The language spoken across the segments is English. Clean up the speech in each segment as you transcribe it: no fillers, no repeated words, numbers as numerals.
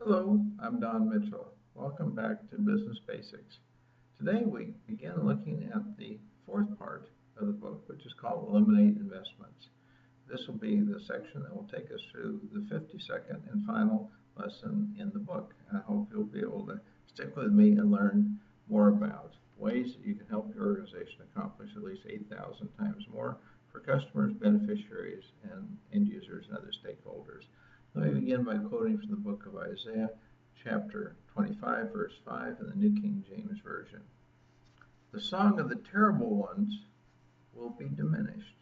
Hello, I'm Don Mitchell. Welcome back to Business Basics. Today we begin looking at the fourth part of the book, which is called Eliminate Investments. This will be the section that will take us through the 52nd and final lesson in the book. I hope you'll be able to stick with me and learn more about ways that you can help your organization accomplish at least 8,000 times more for customers, beneficiaries, and end users and other stakeholders. Let me begin by quoting from the book of Isaiah, chapter 25, verse 5 in the New King James Version. The song of the terrible ones will be diminished.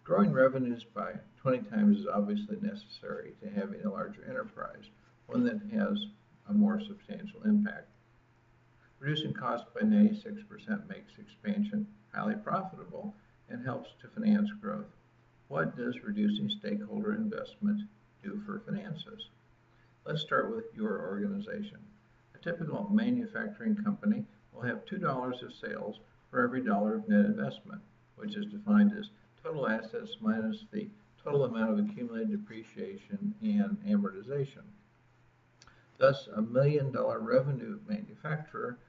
Growing revenues by 20 times is obviously necessary to having a larger enterprise, one that has a more substantial impact. Reducing costs by 96% makes expansion highly profitable and helps to finance growth. What does reducing stakeholder investment do for finances? Let's start with your organization. A typical manufacturing company will have $2 of sales for every dollar of net investment, which is defined as total assets minus the total amount of accumulated depreciation and amortization. Thus, a $1 million revenue manufacturer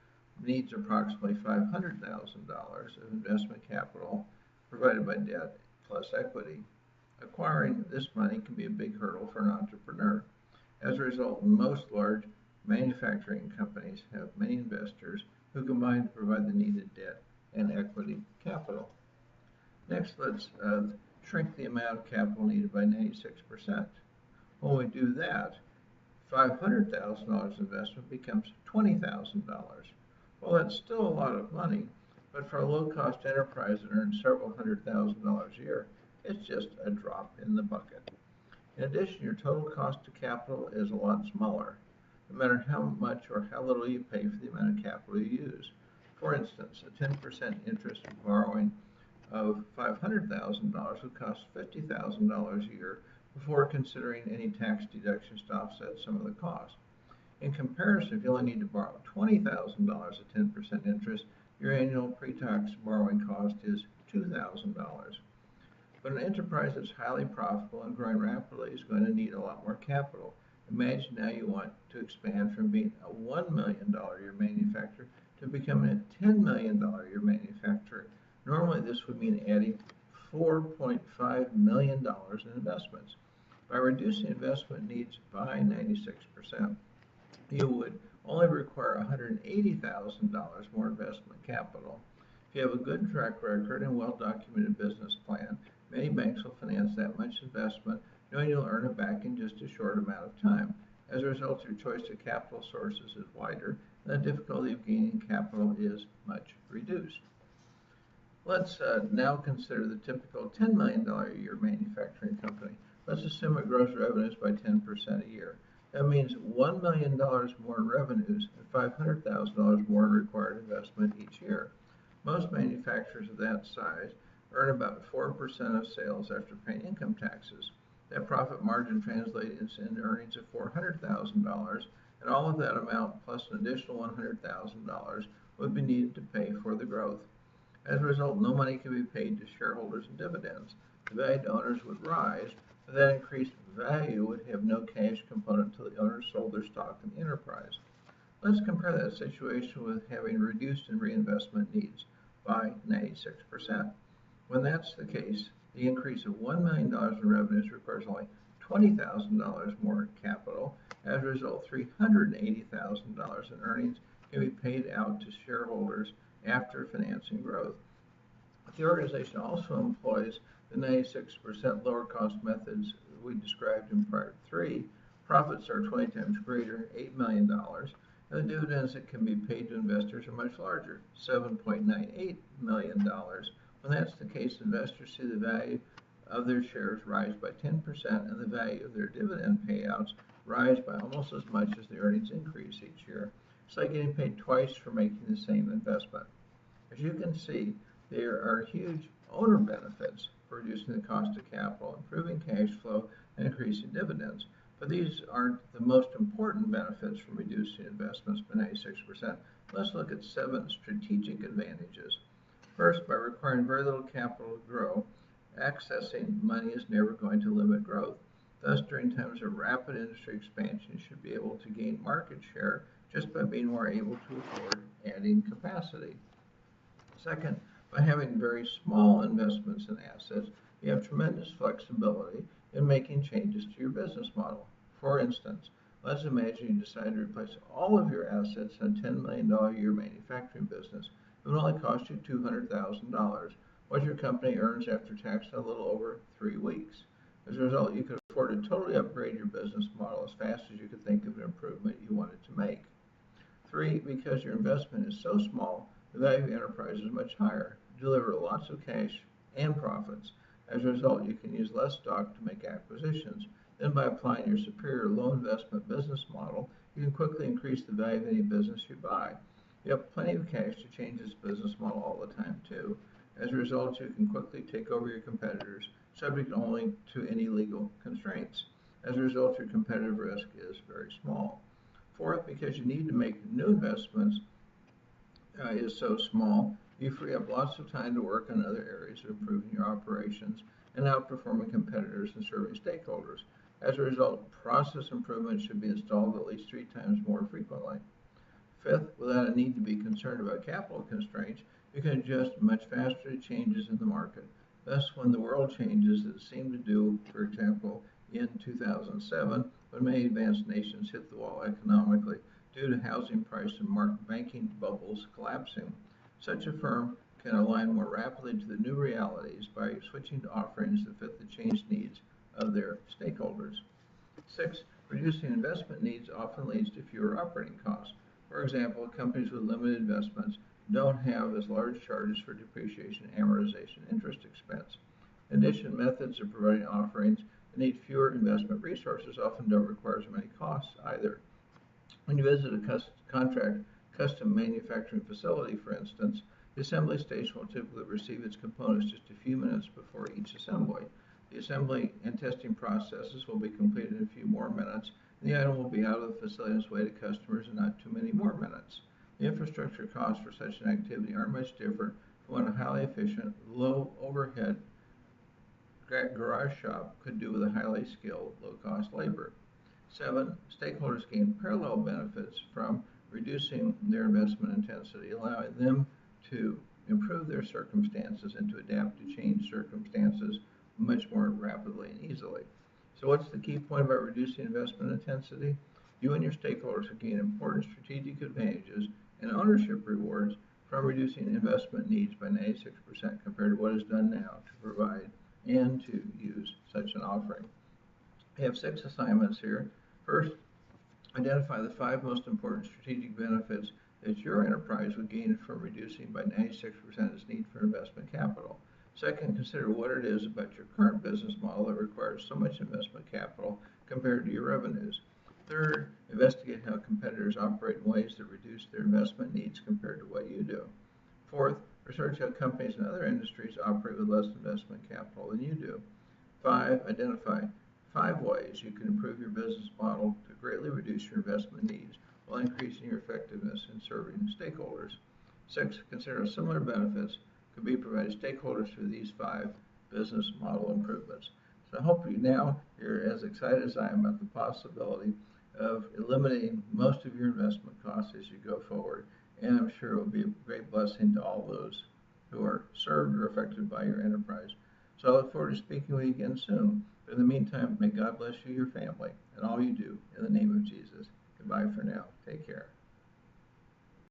needs approximately $500,000 of investment capital provided by debt plus equity. Acquiring this money can be a big hurdle for an entrepreneur. As a result, most large manufacturing companies have many investors who combine to provide the needed debt and equity capital. Next, let's shrink the amount of capital needed by 96%. When we do that, $500,000 investment becomes $20,000. Well, that's still a lot of money, but for a low-cost enterprise that earns several $100,000 a year, it's just a drop in the bucket. In addition, your total cost to capital is a lot smaller, no matter how much or how little you pay for the amount of capital you use. For instance, a 10% interest borrowing of $500,000 would cost $50,000 a year before considering any tax deductions to offset some of the cost. In comparison, if you only need to borrow $20,000 at 10% interest, your annual pre-tax borrowing cost is $2,000. But an enterprise that's highly profitable and growing rapidly is going to need a lot more capital. Imagine now you want to expand from being a $1 million a year manufacturer to becoming a $10 million a year manufacturer. Normally, this would mean adding $4.5 million in investments. By reducing investment needs by 96%, you would only require $180,000 more investment capital. If you have a good track record and well-documented business plan, many banks will finance that much investment, knowing you'll earn it back in just a short amount of time. As a result, your choice of capital sources is wider, and the difficulty of gaining capital is much reduced. Let's now consider the typical $10 million a year manufacturing company. Let's assume it grows revenues by 10% a year. That means $1 million more in revenues and $500,000 more in required investment each year. Most manufacturers of that size earn about 4% of sales after paying income taxes. That profit margin translates into earnings of $400,000, and all of that amount plus an additional $100,000 would be needed to pay for the growth. As a result, no money can be paid to shareholders in dividends. The value to owners would rise, but that increased value would have no cash component until the owners sold their stock in the enterprise. Let's compare that situation with having reduced in reinvestment needs by 96%. When that's the case, the increase of $1 million in revenues requires only $20,000 more capital. As a result, $380,000 in earnings can be paid out to shareholders after financing growth. The organization also employs the 96% lower cost methods we described in part 3. Profits are 20 times greater, $8 million, and the dividends that can be paid to investors are much larger, $7.98 million. When that's the case, investors see the value of their shares rise by 10% and the value of their dividend payouts rise by almost as much as the earnings increase each year. It's like getting paid twice for making the same investment. As you can see, there are huge owner benefits for reducing the cost of capital, improving cash flow, and increasing dividends. But these aren't the most important benefits from reducing investments by 96%. Let's look at 7 strategic advantages. First, by requiring very little capital to grow, accessing money is never going to limit growth. Thus, during times of rapid industry expansion, you should be able to gain market share just by being more able to afford adding capacity. Second, by having very small investments in assets, you have tremendous flexibility in making changes to your business model. For instance, let's imagine you decide to replace all of your assets in a $10 million a year manufacturing business. It would only cost you $200,000, what your company earns after tax in a little over 3 weeks. As a result, you could afford to totally upgrade your business model as fast as you could think of an improvement you wanted to make. Three, because your investment is so small, the value of your enterprise is much higher. You deliver lots of cash and profits. As a result, you can use less stock to make acquisitions. Then by applying your superior low investment business model, you can quickly increase the value of any business you buy. You have plenty of cash to change this business model all the time too. As a result, you can quickly take over your competitors, subject only to any legal constraints. As a result, your competitive risk is very small. Fourth, because you need to make new investments is so small, you free up lots of time to work on other areas of improving your operations and outperforming competitors and serving stakeholders. As a result, process improvements should be installed at least 3 times more frequently. Fifth, without a need to be concerned about capital constraints, you can adjust much faster to changes in the market. Thus, when the world changes, as it seemed to do, for example, in 2007, when many advanced nations hit the wall economically due to housing price and banking bubbles collapsing, such a firm can align more rapidly to the new realities by switching to offerings that fit the changed needs of their stakeholders. Six, reducing investment needs often leads to fewer operating costs. For example, companies with limited investments don't have as large charges for depreciation, amortization, and interest expense. In addition, methods of providing offerings that need fewer investment resources often don't require as many costs either. When you visit a custom manufacturing facility, for instance, the assembly station will typically receive its components just a few minutes before each assembly. The assembly and testing processes will be completed in a few more minutes, and the item will be out of the facility on its way to customers in not too many more minutes. The infrastructure costs for such an activity aren't much different from what a highly efficient, low overhead garage shop could do with a highly skilled, low-cost labor. 7, stakeholders gain parallel benefits from reducing their investment intensity, allowing them to improve their circumstances and to adapt to changed circumstances much more rapidly and easily. So what's the key point about reducing investment intensity? You and your stakeholders will gain important strategic advantages and ownership rewards from reducing investment needs by 96% compared to what is done now to provide and to use such an offering. I have 6 assignments here. First, identify the 5 most important strategic benefits that your enterprise would gain from reducing by 96% its need for investment capital. Second, consider what it is about your current business model that requires so much investment capital compared to your revenues. Third, investigate how competitors operate in ways that reduce their investment needs compared to what you do. Fourth, research how companies in other industries operate with less investment capital than you do. 5, identify 5 ways you can improve your business model to greatly reduce your investment needs while increasing your effectiveness in serving stakeholders. 6, consider how similar benefits could be provided to stakeholders through these 5 business model improvements. So I hope you're as excited as I am about the possibility of eliminating most of your investment costs as you go forward. And I'm sure it will be a great blessing to all those who are served or affected by your enterprise. So I look forward to speaking with you again soon. But in the meantime, may God bless you, your family, and all you do in the name of Jesus. Goodbye for now.